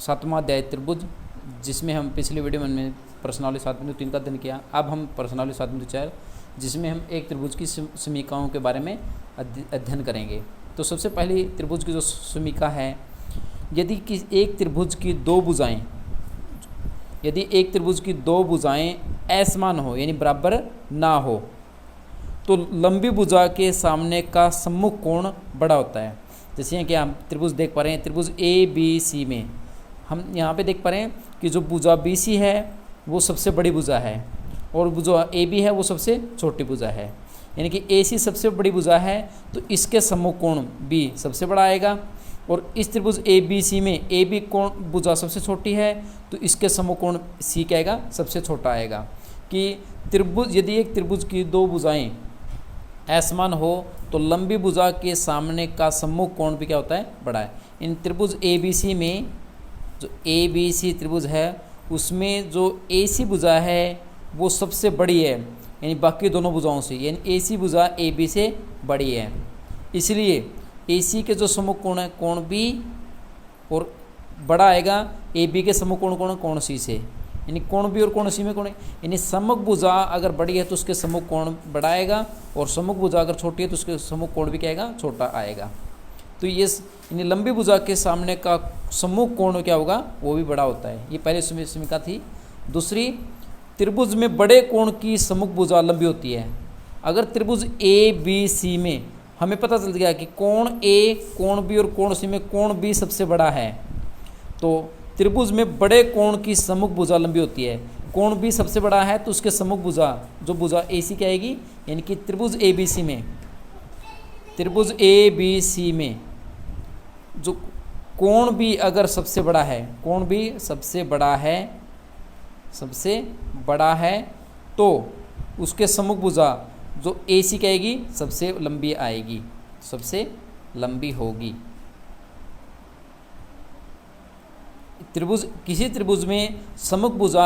सातवां अध्याय त्रिभुज, जिसमें हम पिछली वीडियो में हमने प्रश्नावली 7.3 का अध्ययन किया। अब हम प्रश्नावली 7.4 जिसमें हम एक त्रिभुज की समीकरणों के बारे में अध्ययन करेंगे। तो सबसे पहली त्रिभुज की जो समीकरण है, यदि एक त्रिभुज की दो भुजाएं असमान हो यानी बराबर ना हो, तो लंबी भुजा के सामने का सम्मुख कोण बड़ा होता है। जैसे कि हम त्रिभुज देख पा रहे हैं, त्रिभुज ए बी सी में हम यहाँ पे देख पा रहे हैं कि जो भुजा बी सी है वो सबसे बड़ी भुजा है और भुजा ए बी है वो सबसे छोटी भुजा है। यानी कि ए सी सबसे बड़ी भुजा है तो इसके सम्मुख कोण बी सबसे बड़ा आएगा, और इस त्रिभुज ए बी सी में ए बी कोण भुजा सबसे छोटी है तो इसके सम्मुख कोण सी क्या आएगा, सबसे छोटा आएगा। कि त्रिभुज यदि एक त्रिभुज की दो भुजाएं असमान हो तो लंबी भुजा के सामने का सम्मुख कोण भी क्या होता है, बड़ा है। इन त्रिभुज ए बी सी में जो ए बी सी त्रिभुज है उसमें जो ए सी भुजा है वो सबसे बड़ी है, यानी बाकी दोनों भुजाओं से, यानी ए सी भुजा ए बी से बड़ी है। इसलिए ए सी के जो सम्मुख कोण है कोण बी और बड़ा आएगा ए बी के सम्मुख कोण कोण सी से, यानी कोण बी और कोण सी में कोण है, यानी सम्मुख भुजा अगर बड़ी है तो उसके सम्मुख कोण बड़ा आएगा, और सम्मुख भुजा अगर छोटी है तो उसके सम्मुख कोण भी क्या आएगा, छोटा आएगा। तो ये यानी लंबी भुजा के सामने का सम्मुख कोण क्या होगा, वो भी बड़ा होता है। ये पहली समीकरण थी। दूसरी, त्रिभुज में बड़े कोण की सम्मुख भुजा लंबी होती है। अगर त्रिभुज ए बी सी में हमें पता चल गया कि कोण ए, कोण बी और कोण सी में कोण बी सबसे बड़ा है, तो त्रिभुज में बड़े कोण की सम्मुख भुजा लंबी होती है। कोण बी सबसे बड़ा है तो उसके सम्मुख भुजा जो भुजा ए सी क्या आएगी, यानी कि त्रिभुज ए बी सी में जो कोण बी अगर सबसे बड़ा है, कोण बी सबसे बड़ा है तो उसके सम्मुख भुजा जो ए सी क्या आएगी, सबसे लंबी आएगी, सबसे लंबी होगी। त्रिभुज किसी त्रिभुज में सम्मुख भुजा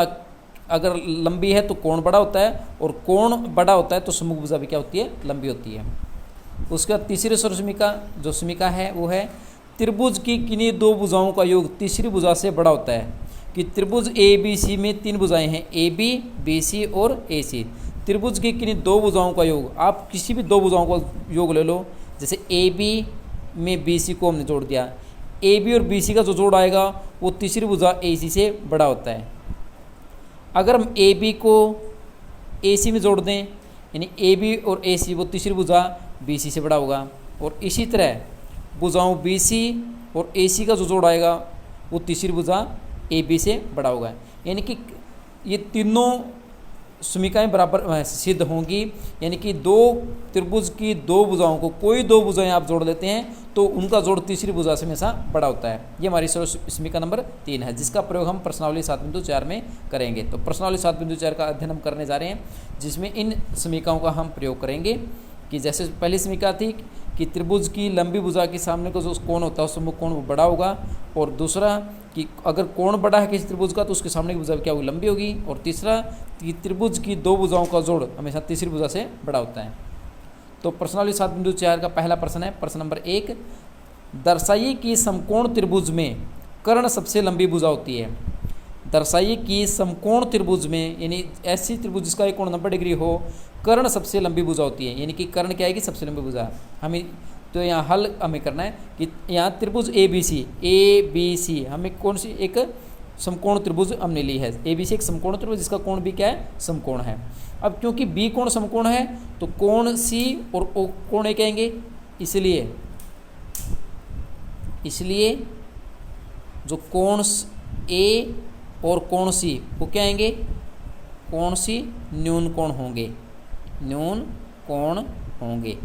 अगर लंबी है तो कोण बड़ा होता है, और कोण बड़ा होता है तो सम्मुख भुजा भी क्या होती है, लंबी होती है। उसके बाद तीसरी समीकरण है वो है त्रिभुज की किन्हीं दो भुजाओं का योग तीसरी भुजा से बड़ा होता है। कि त्रिभुज ए बी सी में तीन भुजाएं हैं, ए बी, बी सी और ए सी। त्रिभुज की किन्हीं दो भुजाओं का योग, आप किसी भी दो भुजाओं का योग ले लो। जैसे ए बी में बी सी को हमने जोड़ दिया, ए बी और बी सी का जो जोड़ आएगा वो तीसरी भुजा ए सी से बड़ा होता है। अगर हम ए बी को ए सी में जोड़ दें, यानी ए बी और ए सी, वो तीसरी भुजा बी सी से बड़ा होगा। और इसी तरह भुजाओं बी सी और ए सी का जो जोड़ आएगा वो तीसरी भुजा ए बी से बड़ा होगा। यानी कि ये तीनों समीकरणें बराबर सिद्ध होंगी। यानी कि दो त्रिभुज की दो भुजाओं को, कोई दो भुजाएं आप जोड़ लेते हैं तो उनका जोड़ तीसरी भुजा से हमेशा बड़ा होता है। ये हमारी समीकरण नंबर 3 है, जिसका प्रयोग हम प्रश्नावली 7.4 में करेंगे। तो प्रश्नावली 7.4 का अध्ययन हम करने जा रहे हैं, जिसमें इन समीकरणों का हम प्रयोग करेंगे। कि जैसे पहली समीकरण थी कि त्रिभुज की लंबी भुजा के सामने का जो कोण होता है सम्मुख कोण वो बड़ा होगा, और दूसरा कि अगर कोण बड़ा है किसी त्रिभुज का तो उसके सामने की भुजा क्या होगी, लंबी होगी। और तीसरा कि त्रिभुज की दो भुजाओं का जोड़ हमेशा तीसरी भुजा से बड़ा होता है। तो प्रश्नावली 7.4 का पहला प्रश्न है, प्रश्न नंबर 1, दर्शाइए कि समकोण त्रिभुज में कर्ण सबसे लंबी भुजा होती है। दर्शाइए कि समकोण त्रिभुज में, यानी ऐसी त्रिभुज जिसका एक कोण 90 डिग्री हो, कर्ण सबसे लंबी भुजा होती है। यानी कि कर्ण क्या आएगी, सबसे लंबी भुजा। हमें तो यहाँ हल हमें करना है कि यहाँ त्रिभुज ए बी सी हमें कौन सी एक समकोण त्रिभुज हमने ली है। ए बी सी एक समकोण त्रिभुज जिसका कोण भी क्या है, समकोण है। अब क्योंकि बी कोण समकोण है तो कोण सी और ओ कोण ए कहेंगे, इसलिए जो कोण ए और कोण सी वो क्या आएंगे, कोण सी न्यून कोण होंगे।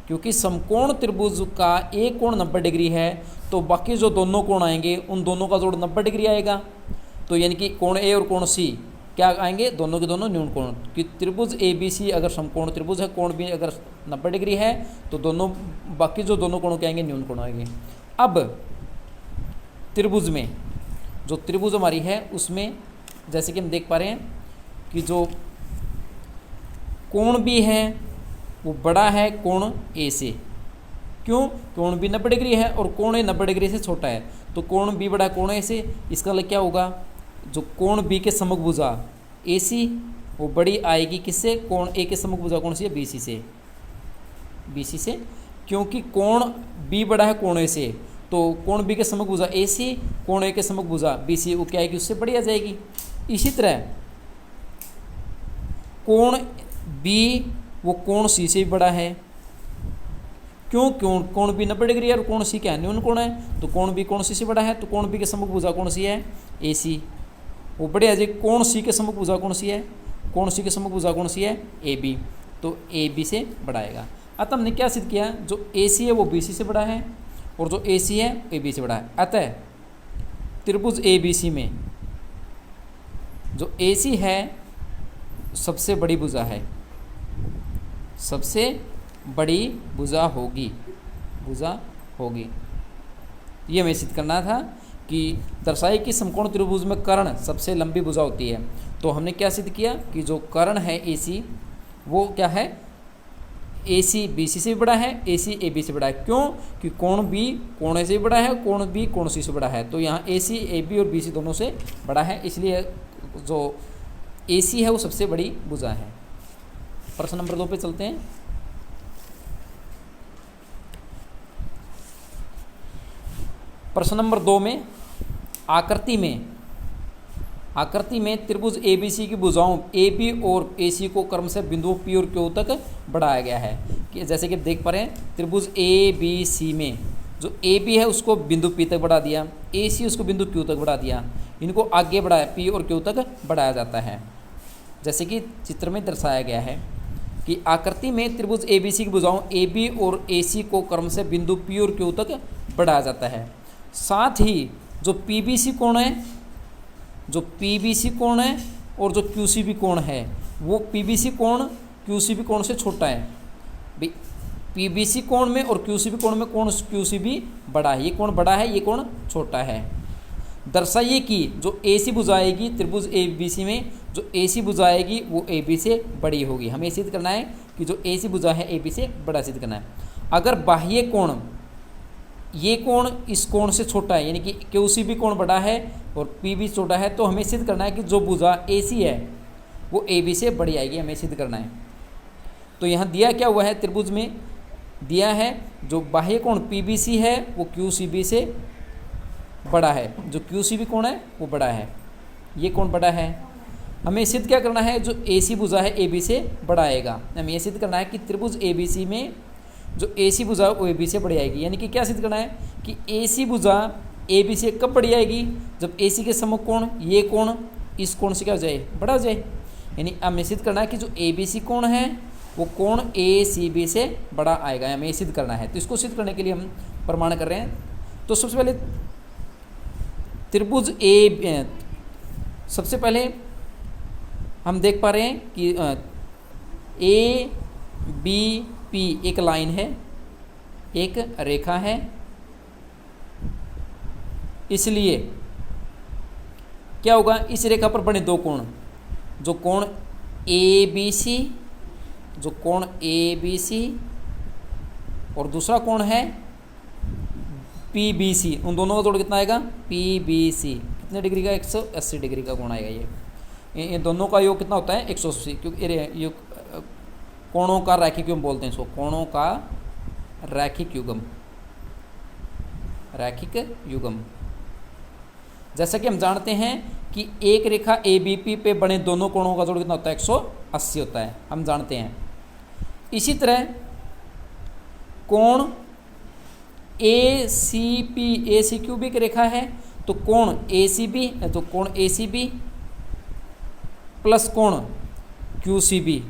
क्योंकि समकोण त्रिभुज का एक कोण 90 डिग्री है तो बाकी जो दोनों कोण आएंगे उन दोनों का जोड़ 90 डिग्री आएगा। तो यानी कि कोण ए और कोण सी क्या आएंगे, दोनों के दोनों न्यून कोण। कि त्रिभुज ए बी सी अगर समकोण त्रिभुज है, कोण भी अगर 90 डिग्री है तो दोनों बाकी जो दोनों कोणों के आएंगे न्यून कोण आएंगे। अब त्रिभुज में जो त्रिभुज हमारी है उसमें जैसे कि हम देख पा रहे हैं कि जो कोण भी है वो बड़ा है कोण ए से, क्यों? कोण बी 90 डिग्री है और कोण ए 90 डिग्री से छोटा है, तो कोण बी बड़ा कोण ए से, इसका मतलब क्या होगा, जो कोण बी के सम्मुख भुजा ए सी वो बड़ी आएगी किससे? कोण ए के सम्मुख भुजा कौन सी है? बी सी से, बी सी से, क्योंकि कोण बी बड़ा है कोण ए से, तो कोण बी के सम्मुख भुजा ए सी, कोण ए के सम्मुख भुजा बी सी, वो क्या आएगी? उससे बड़ी आ जाएगी। इसी तरह कोण बी वो कोण सी से भी बड़ा है, क्यों? क्यों? कोण बी 90 डिग्री है और कोण सी क्या है? न्यून कोण है, तो कोण बी कोण सी से बड़ा है, तो कोण बी के सम्मुख भुजा कौन सी है? ए सी, वो बड़ी आ जाएगी। कोण सी के सम्मुख भुजा कौन सी है? कोण सी के सम्मुख भुजा कौन सी है? ए बी, तो ए बी से बड़ा आएगा। अतः हमने क्या सिद्ध किया? जो ए सी है वो बी सी से बड़ा है और जो ए सी है ए बी से बड़ा है। अतः त्रिभुज ए बी सी में जो ए सी है सबसे बड़ी भुजा है, सबसे बड़ी भुजा होगी, भुजा होगी। ये हमें सिद्ध करना था कि दर्शाए कि समकोण त्रिभुज में कर्ण सबसे लंबी भुजा होती है। तो हमने क्या सिद्ध किया कि जो कर्ण है ए सी वो क्या है? ए सी बी सी से भी बड़ा है, ए सी ए बी से बड़ा है। क्यों? कि कोण बी कोण ए से भी बड़ा है, कोण बी कोण सी से बड़ा है, तो यहाँ ए सी ए बी और बी सी दोनों से बड़ा है, इसलिए जो ए सी है वो सबसे बड़ी भुजा है। प्रश्न नंबर 2 पे चलते हैं। प्रश्न नंबर 2 में आकृति में त्रिभुज ए बी सी की भुजाओं ए बी और ए सी को क्रम से बिंदुओं पी और क्यू तक बढ़ाया गया है। कि जैसे कि देख पा रहे हैं त्रिभुज ए बी सी में जो ए बी है उसको बिंदु पी तक बढ़ा दिया, ए सी उसको बिंदु क्यू तक बढ़ा दिया, इनको आगे बढ़ाया पी और क्यू तक बढ़ाया जाता है। जैसे कि चित्र में दर्शाया गया है कि आकृति में त्रिभुज ए बी सी की भुजाओं ए बी और ए सी को क्रम से बिंदु पी और क्यू तक बढ़ाया जाता है। साथ ही जो पी बी सी कोण है, जो पी बी सी कोण है और जो क्यू सी बी कोण है वो पी बी सी कोण क्यू सी बी कोण से छोटा है। भाई पी बी सी कोण में और क्यू सी बी कोण में कोण क्यू सी बी बड़ा है, ये कोण बड़ा है, ये कोण छोटा है। दर्शाइए कि जो ए सी भुजा आएगी त्रिभुज ए बी सी में जो ए सी भुजा आएगी वो ए बी से बड़ी होगी। हमें सिद्ध करना है कि जो ए सी भुजा है ए बी से बड़ा सिद्ध करना है। अगर बाह्य कोण ये कोण इस कोण से छोटा है, यानी कि क्यू सी बी कोण बड़ा है और पी बी छोटा है, तो हमें सिद्ध करना है कि जो भुजा ए सी है वो ए बी से बड़ी आएगी, हमें सिद्ध करना है। तो यहाँ दिया क्या हुआ है? त्रिभुज में दिया है जो बाह्य कोण पी बी सी है वो क्यू सी बी से बड़ा है, जो क्यू सी बी कोण है वो बड़ा है, ये कोण बड़ा है। हमें सिद्ध क्या करना है? जो ए सी भुजा है ए बी से बड़ा आएगा। हमें ये सिद्ध करना है कि त्रिभुज ए बी सी में जो ए सी भुजा वो ए बी से बड़ी आएगी। यानी कि क्या सिद्ध करना है कि ए सी भुजा ए बी से कब बड़ी आएगी? जब ए सी के सम्मुख कोण ये कोण इस कोण से क्या हो जाए? बड़ा हो जाए। यानी हमें सिद्ध करना है कि जो ए बी सी कोण है वो कोण ए सी बी से बड़ा आएगा, हमें सिद्ध करना है। तो इसको सिद्ध करने के लिए हम प्रमाण कर रहे हैं। तो सबसे पहले त्रिभुज सबसे पहले हम देख पा रहे हैं कि ए बी पी एक लाइन है, एक रेखा है, इसलिए क्या होगा? इस रेखा पर बने दो कोण, जो कोण ए बी सी, जो कोण ए बी सी और दूसरा कोण है पी बी सी, उन दोनों का जोड़ कितना आएगा? पी बी सी कितने डिग्री का? 180 डिग्री का कोण आएगा। ये दोनों का योग कितना होता है? 180, क्योंकि कोणों का रैखिक युग्म बोलते हैं इसको, कोणों का रैखिक युग्म, रैखिक युग्म। जैसा कि हम जानते हैं कि एक रेखा ए बी पी पे बने दोनों कोणों का जोड़ कितना होता है? 180 होता है, हम जानते हैं। इसी तरह कोण ए सी पी, ए सी क्यू भी एक रेखा है, तो कोण ए सी बी, तो कोण ए सी बी प्लस कोण क्यू सी बी,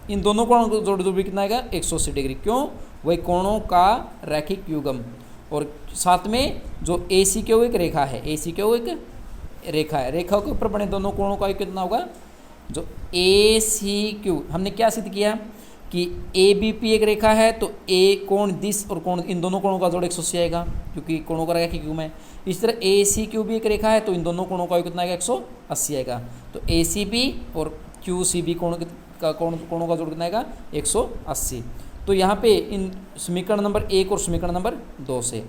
इन दोनों कोणों का जोड़ भी कितना आएगा? 180 डिग्री। क्यों? वही कोणों का रैखिक युग्म। और साथ में जो ए सी क्यू एक रेखा है, ए सी क्यू एक रेखा है, रेखा के ऊपर बने दोनों कोणों का कितना होगा? जो ए सी क्यू, हमने क्या सिद्ध किया कि ए बी पी एक रेखा है, तो ए कोण दिस और कोण इन दोनों कोणों का जोड़ 180 आएगा, क्योंकि कोणों का रैखिक युग्म है। इस तरह ए सी क्यू भी एक रेखा है, तो इन दोनों कोणों का कितना आएगा? 180 आएगा। तो ए सी बी और क्यू सी बी कोणों का जोड़ कितना आएगा? 180। तो यहाँ पे इन समीकरण नंबर 1 और समीकरण नंबर 2 से,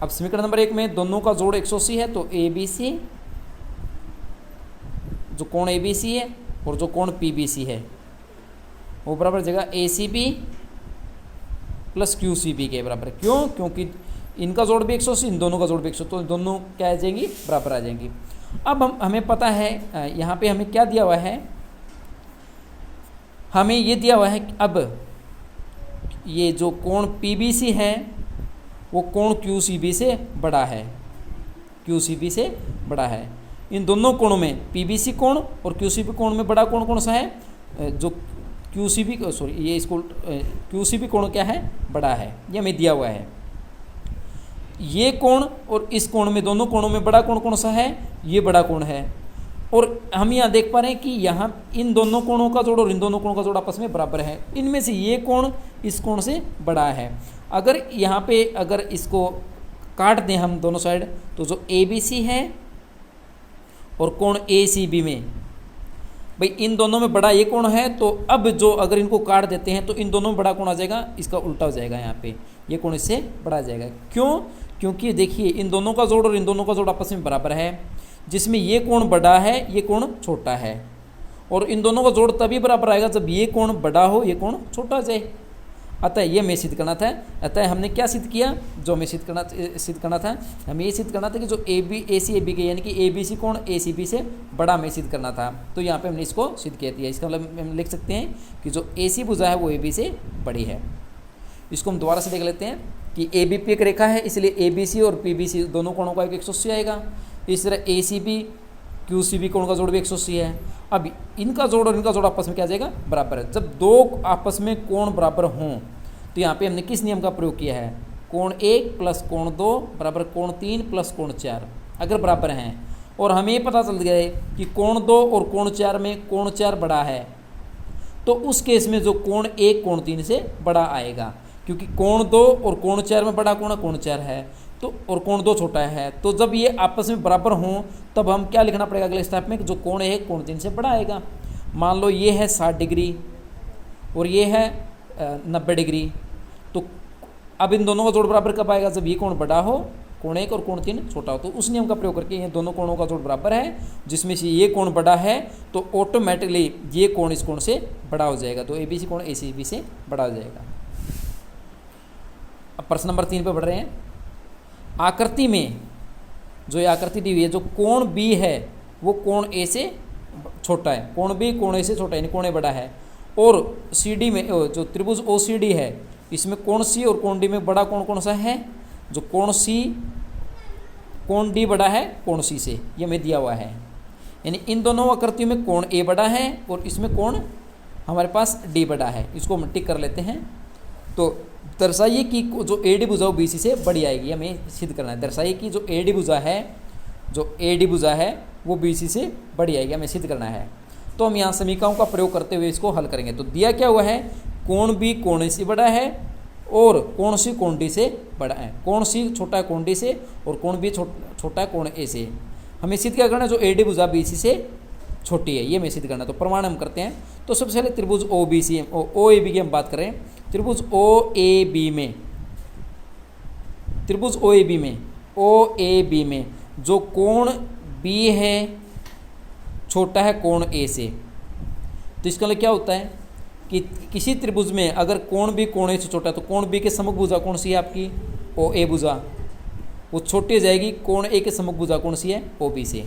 अब समीकरण नंबर 1 में दोनों का जोड़ 180 है, तो ए बी सी, जो कोण ए बी सी है और जो कोण पी बी सी है वो बराबर जगह A C B plus Q C B के बराबर। क्यों? क्योंकि इनका जोड़ भी 180, इन दोनों का जोड़ भी 180, तो दोनों क्या आ जाएंगी? बराबर आ जाएंगी। अब हमें पता है यहाँ पे हमें क्या दिया हुआ है, हमें ये दिया हुआ है कि अब ये जो कोण पी बी सी है वो कोण क्यू सी बी से बड़ा है, क्यू सी बी से बड़ा है। इन दोनों कोणों में पी बी सी कोण और क्यू सी बी कोण में बड़ा कोण कौन सा है? जो क्यू सी बी, सॉरी ये इसको क्यू सी बी कोण क्या है? बड़ा है, ये हमें दिया हुआ है। ये कोण और इस कोण में, दोनों कोणों में बड़ा कोण कौन सा है? ये बड़ा कोण है। और हम यहाँ देख पा रहे हैं कि यहाँ इन दोनों कोणों का जोड़ और इन दोनों कोणों का जोड़ आपस में बराबर है। इनमें से ये कोण इस कोण से बड़ा है। अगर यहाँ पे अगर इसको काट दें हम दोनों साइड, तो जो ए बी सी है और कोण ए सी बी में, भाई इन दोनों में बड़ा ये कोण है, तो अब जो अगर इनको काट देते हैं तो इन दोनों में बड़ा कोण आ जाएगा, इसका उल्टा हो जाएगा, यहाँ पे ये कोण इससे बड़ा आ जाएगा। क्यों? क्योंकि देखिए इन दोनों का जोड़ और इन दोनों का जोड़ आपस में बराबर है, जिसमें ये कोण बड़ा है ये कोण छोटा है, और इन दोनों का जोड़ तभी बराबर आएगा जब ये कोण बड़ा हो ये कोण छोटा हो जाए। अतः ये हमें सिद्ध करना था। अतः हमने क्या सिद्ध किया? जो हमें सिद्ध करना था, हमें ये सिद्ध करना था कि जो ए सी ए बी के यानी कि ए बी सी कोण ए सी बी से बड़ा हमें सिद्ध करना था। तो यहाँ पे हमने इसको सिद्ध किया दिया। इसका मतलब हम लिख सकते हैं कि जो ए सी भुजा है वो ए बी से बड़ी है। इसको हम दोबारा से देख लेते हैं कि ए बी पी एक रेखा है, इसलिए ए बी सी और पी बी सी दोनों कोणों का 180 आएगा। इस तरह A C B Q C B कोण का जोड़ भी 180 है। अब इनका जोड़ और इनका जोड़ आपस में क्या आ जाएगा? बराबर है। जब दो आपस में कोण बराबर हों तो यहाँ पे हमने किस नियम का प्रयोग किया है? कोण 1 प्लस कोण 2 बराबर कोण 3 प्लस कोण 4 अगर बराबर हैं, और हमें पता चल गया है कि कोण 2 और कोण 4 में कोण 4 बड़ा है, तो उस केस में जो कोण 1 कोण 3 से बड़ा आएगा, क्योंकि कोण 2 और कोण 4 में बड़ा कोण 4 है, तो और कोण 2 छोटा है। तो जब ये आपस में बराबर हों तब हम क्या लिखना पड़ेगा अगले स्टेप में कि जो कोण 1 कोण 3 से बड़ा आएगा। मान लो ये है 60 डिग्री और ये है 90 डिग्री, तो अब इन दोनों का जोड़ बराबर कब आएगा? जब ये कोण बड़ा हो, कोण 1 और कोण 3 छोटा हो। तो उस नियम का प्रयोग करके ये दोनों कोणों का जोड़ बराबर है, जिसमें से ये कोण बड़ा है तो ऑटोमेटिकली ये कोण इस कोण से बड़ा हो जाएगा। तो ए बी सी कोण ए सी बी से बड़ा हो जाएगा। अब प्रश्न नंबर 3 पे बढ़ रहे हैं। आकृति में जो ये आकृति दी हुई है, जो कोण बी है वो कोण ए से छोटा है, कोण बी कोण ए से छोटा है, यानी कोण ए बड़ा है। और सी डी में जो त्रिभुज ओ सी डी है, इसमें कोण सी और कोण डी में बड़ा कोण कौन सा है? जो कोण डी बड़ा है कोण सी से, ये हमें दिया हुआ है। यानी इन दोनों आकृतियों में कोण ए बड़ा है और इसमें कोण हमारे पास डी बड़ा है। इसको हम टिक कर लेते हैं। तो दर्शाइए कि जो ए डी भुजा वो बी सी से बड़ी आएगी, हमें सिद्ध करना है। दर्शाइए कि जो ए डी भुजा है, जो ए डी भुजा है वो बी सी से बड़ी आएगी, हमें सिद्ध करना है। तो हम यहाँ समीकरणों का प्रयोग करते हुए इसको हल करेंगे। तो दिया क्या हुआ है? कोण बी कोण ए से बड़ा है और कोण सी कोण डी से बड़ा है। कोण सी छोटा है कोण डी से और कोण बी छोटा है कोण ए से। हमें सिद्ध क्या करना है? जो ए डी भुजा बी सी से छोटी है, ये हमें सिद्ध करना है। तो प्रमाण हम करते हैं। तो सबसे पहले त्रिभुज O B C O A B की हम बात करें। त्रिभुज ओ ए बी में, त्रिभुज ओ ए बी में जो कोण बी है छोटा है कोण ए से, तो इसका मतलब क्या होता है कि किसी त्रिभुज में अगर कोण बी कोण ए से छोटा है तो कोण बी के सम्मुख भुजा कौन सी है आपकी? ओ ए भुजा, वो छोटी हो जाएगी। कोण ए के सम्मुख भुजा कौन सी है? ओ बी से।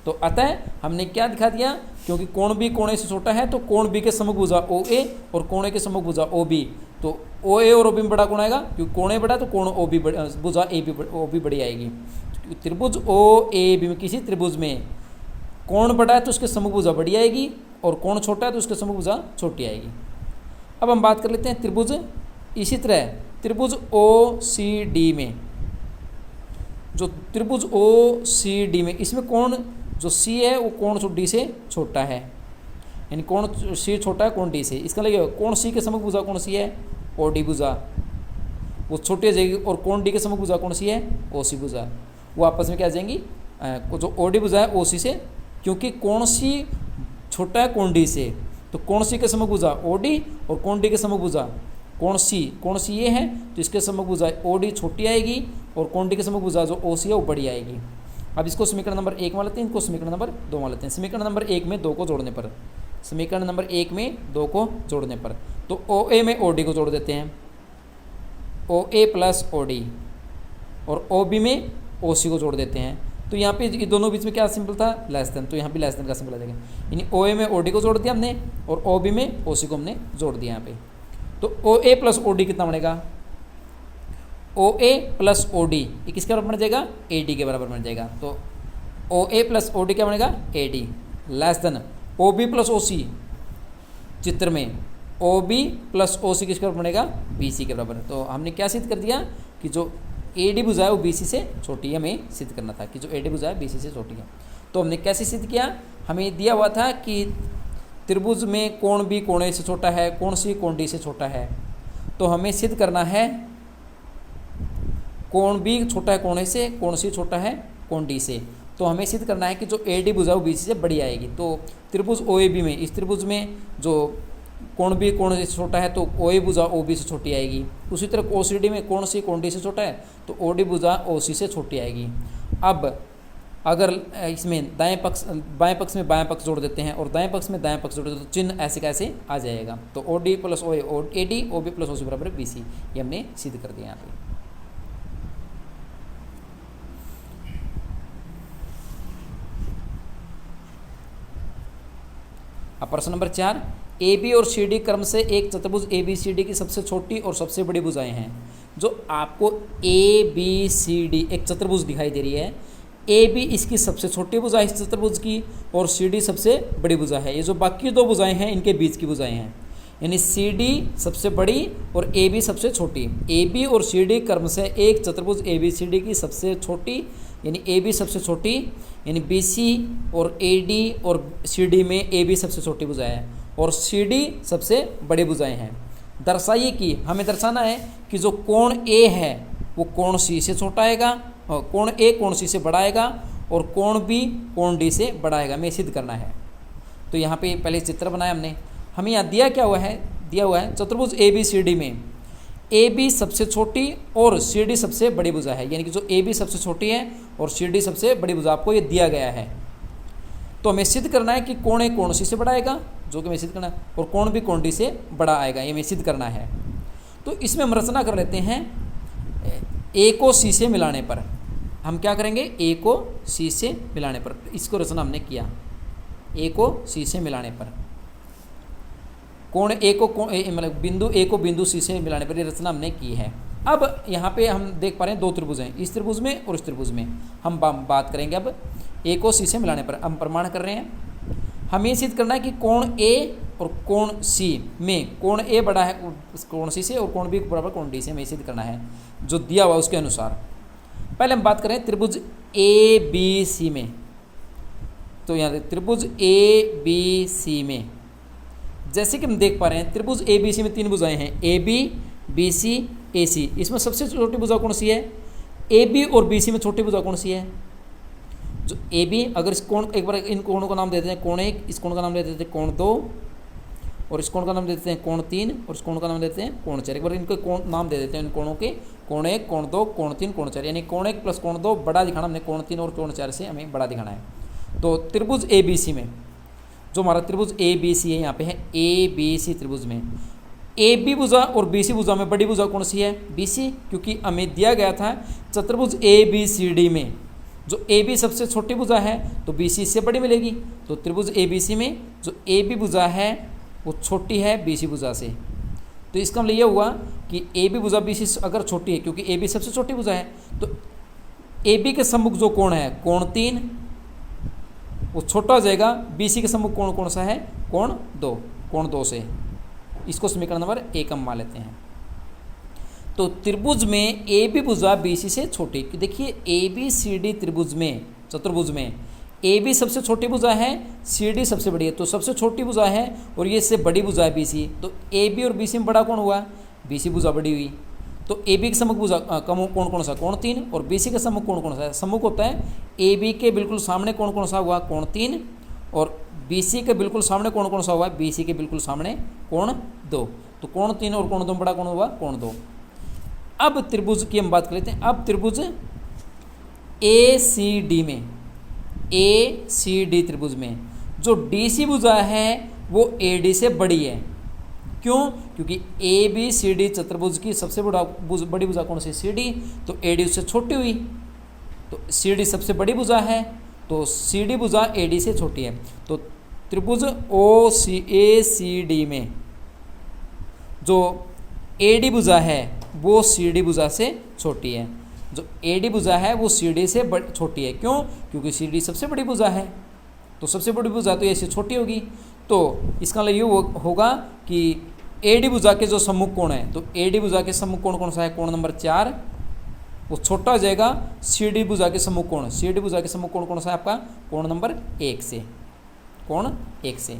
तो अतः हमने क्या दिखा दिया? क्योंकि कोण बी कोण ए से छोटा है तो कोण बी के सम्मुख भुजा ओ ए और कोण ए के सम्मुख भुजा ओ बी, तो ओ ए और ओ बी में बड़ा कौन आएगा? क्योंकि कोण ए बड़ा तो कोण ओ बी भुजा ए बी ओ बी बड़ी आएगी। त्रिभुज ओ ए बी में किसी त्रिभुज में कोण बड़ा है तो उसके सम्मुख भुजा बड़ी आएगी और कोण छोटा है तो उसके सम्मुख भुजा छोटी आएगी। अब हम बात कर लेते हैं त्रिभुज, इसी तरह त्रिभुज ओ सी डी में, जो त्रिभुज ओ सी डी में इसमें कोण जो सी है वो कोण डी से छोटा है, यानी कोण सी छोटा है कोण डी से। इसका लगेगा कोण सी के सम्मुख भुजा कौन सी है? ओ डी भुजा, वो छोटी हो जाएगी। और कोण डी के सम्मुख भुजा कौन सी है? ओ सी भुजा। वो आपस में क्या आ जाएंगी? जो ओ डी भुजा है ओ सी से, क्योंकि कोण सी छोटा है कोण डी से तो कोण सी के सम्मुख भुजा ओडी और कोण डी के सम्मुख भुजा कोण सी ये है, तो इसके सम्मुख भुजा ओडी छोटी आएगी और कोण डी के सम्मुख भुजा जो ओ सी है वो बड़ी आएगी। अब इसको समीकरण नंबर 1 मान लेते हैं, इनको समीकरण नंबर 2 मान लेते हैं। समीकरण नंबर 1 में 2 को जोड़ने पर, समीकरण नंबर 1 में 2 को जोड़ने पर, तो ओ ए में ओ डी को जोड़ देते हैं, ओ ए प्लस ओ डी, और ओ बी में ओ सी को जोड़ देते हैं। तो यहाँ पे दोनों बीच में क्या सिंबल था, लेस देन, तो यहाँ भी लेस देन का सिंबल आ जाएगा। यानी ओ ए में ओ डी को जोड़ दिया हमने और ओ बी में ओ सी को हमने जोड़ दिया यहाँ पे। तो ओ ए प्लस ओ डी कितना बनेगा, ओ ए प्लस ओ डी ये किसके बराबर बन जाएगा, ए डी के बराबर बन जाएगा। तो ओ ए प्लस ओ डी क्या बनेगा, A D, less than O B plus O C, चित्र में ओ बी प्लस ओ सी किसके बराबर बनेगा, बी सी के बराबर। तो हमने क्या सिद्ध कर दिया कि जो ए डी भुजा है वो बी सी से छोटी है, हमें सिद्ध करना था कि जो ए डी भुजा है बी सी से छोटी है। तो हमने कैसे सिद्ध किया, हमें दिया हुआ था कि त्रिभुज में कोण बी कोण ए से छोटा है, कोण सी कोण डी से छोटा है, तो हमें सिद्ध करना है कोण बी छोटा है कोण ए से, कोण सी छोटा है कोण डी से। तो हमें सिद्ध करना है कि जो ए डी भुजा वो बी सी से बड़ी आएगी। तो त्रिभुज ओ ए बी में, इस त्रिभुज में जो कोण बी कोण ए से छोटा है तो ओ ए भुजा ओ बी से छोटी आएगी। उसी तरह ओ सी डी में कोण सी कोण डी से छोटा है तो ओ डी भुजा ओ सी से छोटी आएगी। अब अगर इसमें बाएं पक्ष में बाएं पक्ष जोड़ देते हैं और दाएं पक्ष में दाएं पक्ष जोड़ देते हैं तो चिन्ह ऐसे कैसे आ जाएगा। तो O D plus O A D, O B plus O C बराबर बी सी, ये हमने सिद्ध कर दिया यहाँ पे। अब प्रश्न नंबर 4, ए बी और सी डी क्रम से एक चतुर्भुज ए बी सी डी की सबसे छोटी और सबसे बड़ी भुजाएं हैं। जो आपको ए बी सी डी एक चतुर्भुज दिखाई दे रही है, ए बी इसकी सबसे छोटी भुजा है इस चतुर्भुज की और सी डी सबसे बड़ी भुजा है। ये जो बाकी दो भुजाएं हैं इनके बीच की भुजाएं हैं, यानी सी डी सबसे बड़ी और ए बी सबसे छोटी। ए बी और सी डी क्रम से एक चतुर्भुज ए बी सी डी की सबसे छोटी, यानी ए बी सबसे छोटी, यानी बी सी और ए डी और सी डी में ए बी सबसे छोटी भुजाएं है और सी डी सबसे बड़ी भुजाएं हैं। दर्शाइए कि हमें दर्शाना है कि जो कोण ए है वो कोण सी से छोटा आएगा, कोण ए कोण सी से बड़ा आएगा और कोण बी कोण डी से बड़ा आएगा, हमें सिद्ध करना है। तो यहाँ पे पहले चित्र बनाया हमने, हमें यहाँ दिया क्या हुआ है, दिया हुआ है चतुर्भुज ए बी सी डी में ए बी सबसे छोटी और सी डी सबसे बड़ी भुजा है, यानी कि जो ए बी सबसे छोटी है और सी डी सबसे बड़ी भुजा आपको ये दिया गया है। तो हमें सिद्ध करना है कि कोण ए कोण सी से बड़ा आएगा, जो कि हमें सिद्ध करना है, और कोण बी कोण डी से बड़ा आएगा, ये हमें सिद्ध करना है। तो इसमें हम रचना कर लेते हैं, ए को सी से मिलाने पर हम क्या करेंगे, ए को सी से मिलाने पर, इसको रचना हमने किया, ए को सी से मिलाने पर, कोण ए को मतलब बिंदु ए को बिंदु सी से मिलाने पर ये रचना हमने की है। अब यहाँ पे हम देख पा रहे हैं दो त्रिभुज हैं, इस त्रिभुज में और इस त्रिभुज में। हम बात करेंगे अब ए को सी से मिलाने पर, हम प्रमाण कर रहे हैं। हमें ये सिद्ध करना है कि कोण ए और कोण सी में कोण ए बड़ा है कोण सी से और कोण बी बराबर कोण डी से, हमें सिद्ध करना है जो दिया हुआ उसके अनुसार। पहले हम बात करें त्रिभुज ए बी सी में, तो यहाँ त्रिभुज ए बी सी में जैसे कि हम देख पा रहे हैं त्रिभुज ए बी सी में तीन भुजाएं हैं, ए बी सी ए सी। इसमें सबसे छोटी भुजा कौन सी है, ए बी और बी सी में छोटी भुजा कौन सी है, जो ए बी। अगर इस कोण, एक बार इन कोणों का नाम देते हैं कोण एक, इस कोण का नाम देते हैं कोण दो, और इस कोण का नाम देते हैं कोण तीन, और इस कोण का नाम देते हैं कोण चार। एक बार इनको कोण नाम दे देते हैं इन कोणों के, कोण एक, कोण दो, कोण तीन, कोण चार। यानी कोण एक प्लस कोण दो बड़ा दिखाना हमने, कोण तीन और कोण चार से हमें बड़ा दिखाना है। तो त्रिभुज ए बी सी में जो हमारा त्रिभुज ए बी सी है, यहाँ पे है ए बी सी त्रिभुज में ए बी भुजा और बी सी भुजा में बड़ी भुजा कौन सी है, बी सी, क्योंकि हमें दिया गया था चतुर्भुज ए बी सी डी में जो ए बी सबसे छोटी भुजा है तो बी सी इससे बड़ी मिलेगी। तो त्रिभुज ए बी सी में जो ए बी भुजा है वो छोटी है बी सी भुजा से। तो इसका मतलब यह हुआ कि ए बी भुजा बी सी अगर छोटी है, क्योंकि ए बी सबसे छोटी भुजा है, तो ए बी के सम्मुख जो कोण है कोण तीन वो छोटा हो जाएगा, बी सी के सम्मुख कोण कौन सा है, कोण दो, कोण दो से। इसको समीकरण नंबर 1 हम मान लेते हैं। तो त्रिभुज में ए बी भुजा बी सी से छोटी, देखिए ए बी सी डी त्रिभुज में चतुर्भुज में ए बी सबसे छोटी भुजा है, सी डी सबसे बड़ी है, तो सबसे छोटी भुजा है और ये इससे बड़ी भुजा है बी सी। तो ए बी और बी सी में बड़ा कौन हुआ, बी सी भुजा बड़ी हुई। तो ए बी के सम्मुख भुजा कम कोण कौन सा, कोण तीन, और बी सी के सम्मुख कोण कौन सा है, सम्मुख होता है ए बी के बिल्कुल सामने कोण कौन सा हुआ, कोण तीन, और BC के बिल्कुल सामने कोण कौन सा हुआ है, BC के बिल्कुल सामने कोण 2, तो कोण 3 और कोण 2 बड़ा कोण हुआ कोण 2। अब त्रिभुज की हम बात कर लेते हैं। अब त्रिभुज ACD में, ACD त्रिभुज में जो DC भुजा है वो AD से बड़ी है। क्यों? क्योंकि ABCD चतुर्भुज की सबसे बड़ी भुजा कौन सी, CD, तो AD उससे छोटी हुई, तो CD सबसे बड़ी भुजा है, तो CD भुजा AD से छोटी है। तो त्रिभुज ACD में जो AD भुजा है वो CD भुजा से छोटी है, जो AD भुजा है वो CD से छोटी है। क्यों? क्योंकि CD सबसे बड़ी भुजा है, तो सबसे बड़ी भुजा तो ऐसे छोटी होगी। तो इसका मतलब ये होगा कि AD भुजा के जो सम्मुख कोण है, तो AD भुजा के सम्मुख कोण कौन सा है, कोण नंबर 4, वो छोटा हो जाएगा CD भुजा के सम्मुख कोण। CD भुजा के सम्मुख कोण कौन सा है आपका, कोण नंबर 1 से, कोण 1 से।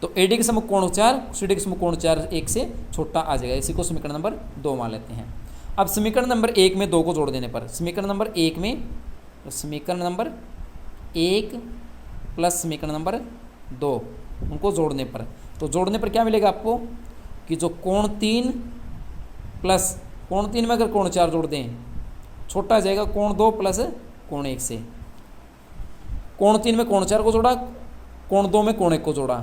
तो AD के सम्मुख कोण 4, CD के सम्मुख कोण 4 1 से छोटा आ जाएगा। इसी को समीकरण नंबर 2 मान लेते हैं। अब समीकरण नंबर 1 में 2 को जोड़ देने पर, समीकरण नंबर 1 में समीकरण नंबर 1 प्लस समीकरण नंबर 2 उनको जोड़ने पर, तो जोड़ने पर क्या मिलेगा आपको कि जो कोण 3 प्लस कोण 3 में अगर कोण 4 जोड़ दें छोटा आ जाएगा कोण 2 प्लस कोण 1 से। कोण 3 में कोण 4 को जोड़ा, कोण 2 में कोण 1 को जोड़ा,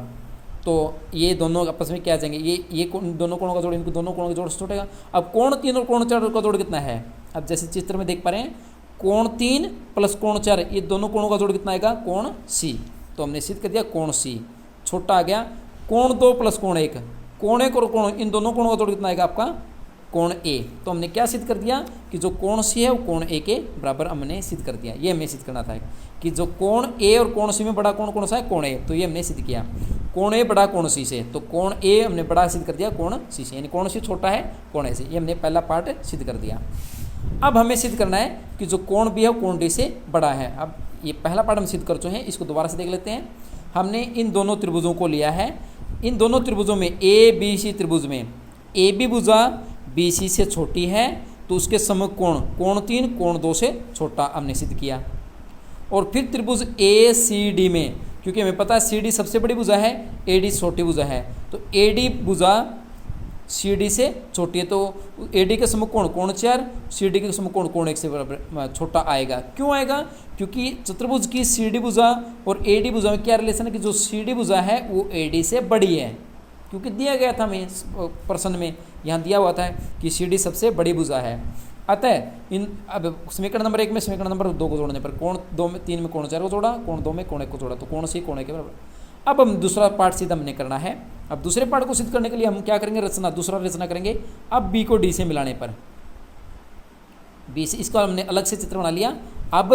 तो ये दोनों आपस में क्या आ जाएंगे, ये दोनों कोणों का जोड़, इनको दोनों कोणों का जोड़ से छूटेगा। अब कोण 3 और कोण 4 का जोड़ कितना है, अब जैसे चित्र में देख पा रहे हैं कोण 3 प्लस कोण 4, ये दोनों कोणों का जोड़ कितना आएगा, कोण C। तो हमने सिद्ध कर दिया कोण C छोटा आ गया। कोण 2 प्लस कोण 1, कोण 1 और कोण, इन दोनों कोणों का जोड़ कितना आएगा आपका, कोण A। तो हमने क्या सिद्ध कर दिया कि जो कोण C है वो कोण A के बराबर हमने सिद्ध कर दिया। ये हमें सिद्ध करना था कि जो कोण A और कोण C में बड़ा कोण कौन सा है, कोण A। तो ये हमने सिद्ध किया, कोण A बड़ा कोण C से, तो कोण A हमने बड़ा सिद्ध कर दिया कोण C से, यानी कोण C छोटा है कोण A से। ये हमने पहला पार्ट सिद्ध कर दिया। अब हमें सिद्ध करना है कि जो कोण B है वो कोण D से बड़ा है। अब ये पहला पार्ट हम सिद्ध कर चुके हैं, इसको दोबारा से देख लेते हैं। हमने इन दोनों त्रिभुजों को लिया है, इन दोनों त्रिभुजों में ABC त्रिभुज में AB भुजा BC से छोटी है, तो उसके सम्मुख कोण कोण 3 कोण 2 से छोटा हमने सिद्ध किया। और फिर त्रिभुज ACD में, क्योंकि हमें पता है CD सबसे बड़ी भुजा है, AD छोटी भुजा है, तो AD भुजा CD से छोटी है, तो AD के सम्मुख कोण कोण 4, CD के सम्मुख कोण कोण 1 से बराबर छोटा आएगा। क्यों आएगा? क्योंकि चतुर्भुज की CD भुजा और AD भुजा में क्या रिलेशन है कि जो CD भुजा है वो AD से बड़ी है, क्योंकि दिया गया था हमें प्रश्न में, यहाँ दिया हुआ था कि CD सबसे बड़ी भुजा है। अतः इन अब समीकरण नंबर 1 में समीकरण नंबर 2 को जोड़ने पर कोण 2 में 3 में कोण 4 को जोड़ा, कोण 2 में कोण 1 को जोड़ा, तो कोण C कोण 1 के बराबर। अब हम दूसरा पार्ट सिद्ध हमने करना है। अब दूसरे पार्ट को सिद्ध करने के लिए हम क्या करेंगे, रचना, दूसरा रचना करेंगे। अब B को D से मिलाने पर, B से, इसको हमने अलग से चित्र बना लिया। अब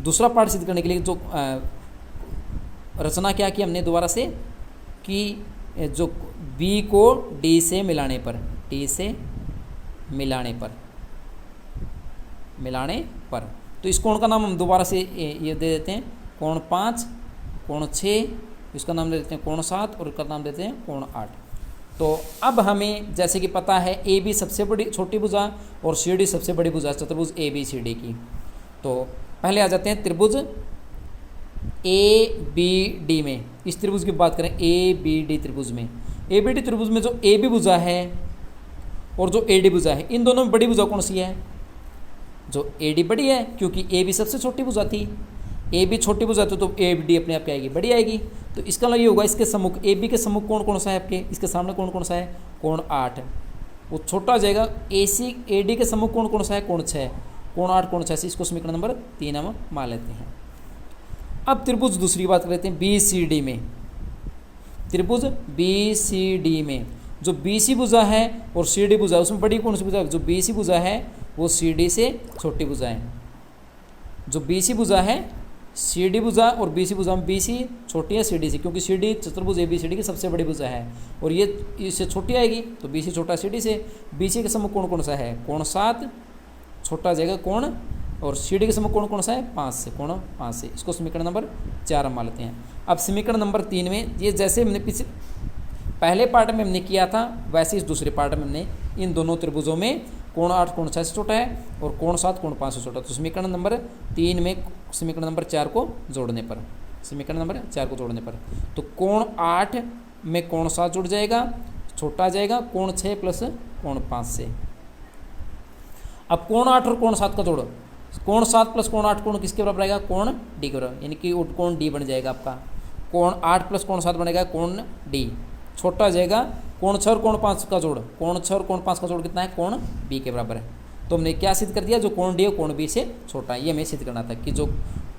दूसरा पार्ट सिद्ध करने के लिए जो रचना क्या की हमने दोबारा से कि जो B को D से मिलाने पर, D से मिलाने पर, तो इस कोण का नाम हम दोबारा से ये दे देते हैं कोण 5, कोण 6, इसका नाम दे देते हैं कोण 7 और इसका नाम देते हैं कोण 8। तो अब हमें जैसे कि पता है AB सबसे बड़ी छोटी भुजा और CD सबसे बड़ी भुजा चतुर्भुज ABCD की। तो पहले आ जाते हैं त्रिभुज ABD में। इस त्रिभुज की बात करें ABD त्रिभुज में, ABD त्रिभुज में जो AB भुजा है और जो AD भुजा है, इन दोनों में बड़ी भुजा कौन सी है, जो AD बड़ी है, क्योंकि AB सबसे छोटी भुजा थी। AB छोटी भुजा तो ABD अपने आप क्या आएगी, बड़ी आएगी। तो इसका मतलब ये होगा इसके सम्मुख AB के सम्मुख कोण कौन सा है आपके, इसके सामने कोण कौन सा है, कोण 8, वो छोटा हो जाएगा। AD के सम्मुख कोण कौन सा है, कोण 6, कोण 8 कोण 6 से, इसको समीकरण नंबर 3 हम मान लेते हैं। अब त्रिभुज दूसरी बात कर लेते हैं BCD में। त्रिभुज BCD में जो BC भुजा है और CD भुजा है, उसमें बड़ी कौन सी भुजा है, जो BC भुजा है वो CD से छोटी भुजा है। जो BC भुजा है, CD भुजा और BC भुजा में BC छोटी है CD से, क्योंकि CD चतुर्भुज ABCD की सबसे बड़ी भुजा है और ये इससे छोटी आएगी, तो BC छोटा CD से। BC के सम्मुख कोण कौन सा है, कोण 7, छोटा आ जाएगा कोण, और CD के सम्मुख कोण कौन सा है, 5 से, कोण 5 से। इसको समीकरण नंबर 4 हम मान लेते हैं। अब समीकरण नंबर 3 में, ये जैसे हमने पहले पार्ट में हमने किया था वैसे इस दूसरे पार्ट में हमने इन दोनों त्रिभुजों में कोण 8 कोण 6 से छोटा है और कोण 7 कोण 5 से छोटा। तो समीकरण नंबर 3 में समीकरण नंबर 4 को जोड़ने पर समीकरण नंबर 4 को जोड़ने पर। तो कोण 8 में कोण 7 जुड़ जाएगा, छोटा आ जाएगा कोण 6 प्लस कोण 5 से। अब कोण 8 और कोण 7 का जोड़ो, कोण 7 प्लस कोण 8 कोण किसके बराबर आएगा? कोण डी के बराबर, यानी कि कोण डी बन जाएगा आपका। कोण 8 प्लस कोण 7 बनेगा कोण डी, छोटा आ जाएगा कोण 6 और कोण 5 का जोड़, कोण 6 और कोण 5 का जोड़ कितना है? कोण बी के बराबर है। तो हमने क्या सिद्ध कर दिया? जो कोण डी है कोण बी से छोटा है। ये हमें सिद्ध करना था कि जो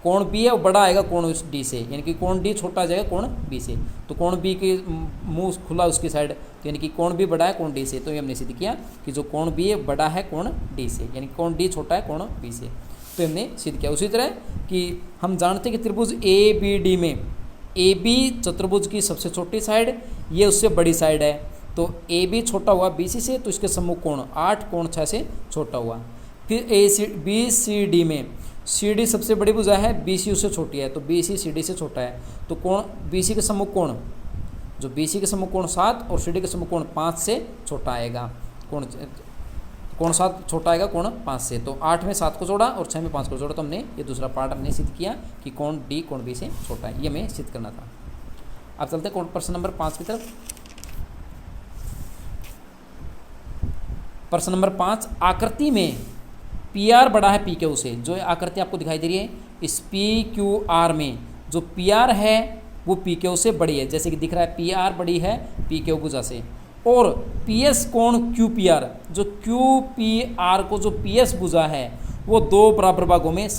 कोण बी है वो बड़ा आएगा कोण डी से, यानी कि कोण डी छोटा आ जाएगा कोण बी से। तो कोण बी के मुंह खुला उसकी साइड, तो यानी कि कोण बी बड़ा है कोण डी से। तो ये हमने सिद्ध किया कि जो कोण बी है बड़ा है कोण डी से, यानी कोण डी छोटा है कोण बी से। तो हमने सिद्ध किया। उसी तरह कि हम जानते हैं कि त्रिभुज ए बी डी में ए बी चतुर्भुज की सबसे छोटी साइड, ये उससे बड़ी साइड है। तो ए बी छोटा हुआ बी सी से, तो इसके सम्मुख कोण 8 कोण 6 से छोटा हुआ। फिर ए सी बी सी डी में सी डी सबसे बड़ी भुजा है, बी सी उससे छोटी है, तो बी सी डी से छोटा है। तो कोण बी सी के सम्मुख कोण, जो बी सी के सम्मुख कोण 7 और सी डी के सम्मुख कोण 5 से छोटा आएगा। कोण 7 छोटा आएगा कोण 5 से। तो 8 में 7 को जोड़ा और 6 में 5 को जोड़ा, तो हमने ये दूसरा पार्ट हमने सिद्ध किया कि कोण डी कोण बी से छोटा है। ये हमें सिद्ध करना था। अब चलते हैं प्रश्न नंबर 5 की तरफ। प्रश्न नंबर 5, आकृति में पी आर बड़ा है पी क्यू से। जो आकृति आपको दिखाई दे रही है, इस पी क्यू आर में जो पी आर है वो पी क्यू से बड़ी है, जैसे कि दिख रहा है पी आर बड़ी है पी क्यू भुजा से। और पी एस कोण क्यू पी आर, जो क्यू पी आर को जो पी एस भुजा है वो दो बराबर भागों में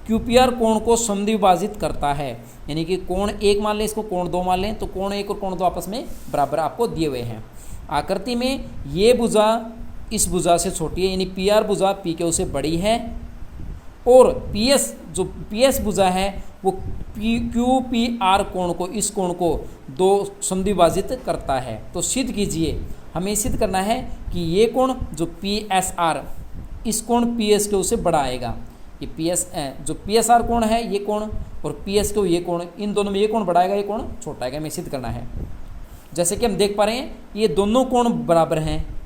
क्यू पी आर कोण को समद्विभाजित करता है। यानी कि कोण 1 मान लें, इसको कोण 2 मान लें, तो कोण 1 और कोण 2 आपस में बराबर आपको दिए हुए हैं। आकृति में ये भुजा इस भुजा से छोटी है, यानी पी आर भुजा पी क्यू से बड़ी है। और पी एस जो पी एस भुजा है वो क्यू पी आर कोण को, इस कोण को 2 समद्विभाजित करता है। तो सिद्ध कीजिए, हमें सिद्ध करना है कि ये कोण जो पी एस आर, इस कोण पी एस क्यू से बड़ा आएगा। ये पी एस जो पी एस आर कोण है ये कोण, और पी एस क्यू ये कोण, इन दोनों में ये कोण बड़ा आएगा ये कोण छोटा आएगा। हमें सिद्ध करना है। जैसे कि हम देख पा रहे हैं ये दोनों कोण बराबर हैं,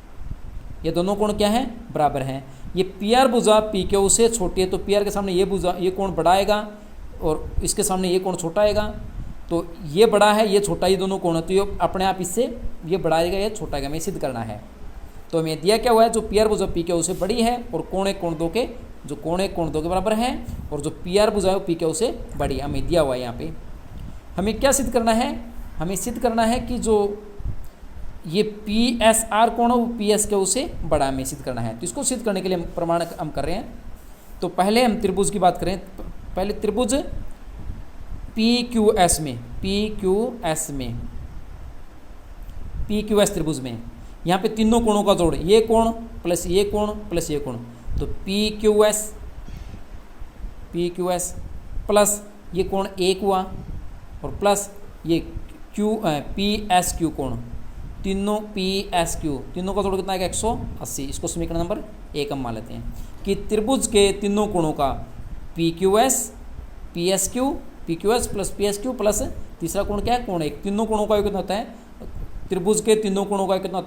ये दोनों कोण क्या हैं? बराबर हैं। ये पी आर भुजा पी क्यू से छोटी है, तो पी आर के सामने ये भुजा ये कोण बड़ा आएगा और इसके सामने ये कोण छोटा आएगा। तो ये बड़ा है ये छोटा, ये दोनों कोण है, तो ये अपने आप इससे ये बड़ा आएगा ये छोटा आएगा। हमें सिद्ध करना है। तो हमें दिया क्या हुआ है? जो पी आर भुजा पी क्यू से बड़ी है और कोण 1 कोण 2 के, जो कोण 1 कोण 2 के बराबर है, और जो पी आर भुजा है वो पी क्यू से बड़ी, हमें दिया हुआ है यहाँ पे। हमें क्या सिद्ध करना है? हमें सिद्ध करना है कि जो ये पी एस आर कोण है वो पी एस क्यू से बड़ा, हमें सिद्ध करना है। तो इसको सिद्ध करने के लिए हम प्रमाण हम कर रहे हैं। तो पहले हम त्रिभुज की बात करें। पहले त्रिभुज पी क्यू एस में, पी क्यू एस में, पी क्यू एस त्रिभुज में यहाँ पे तीनों कोणों का जोड़, ये कोण प्लस ये कोण प्लस ये कोण, तो पी क्यू एस प्लस ये कोण 1 हुआ और प्लस ये पी एस क्यू कोण, तीनों पी एस क्यू, तीनों का जोड़ कितना आएगा? 180। इसको समीकरण नंबर 1 हम मान लेते हैं कि त्रिभुज के तीनों कोणों का P Q S plus P S Q plus तीसरा कोण क्या है? कोण 1, तीनों कोणों का कितना होता है? त्रिभुज के तीनों कोणों का कितना होता है?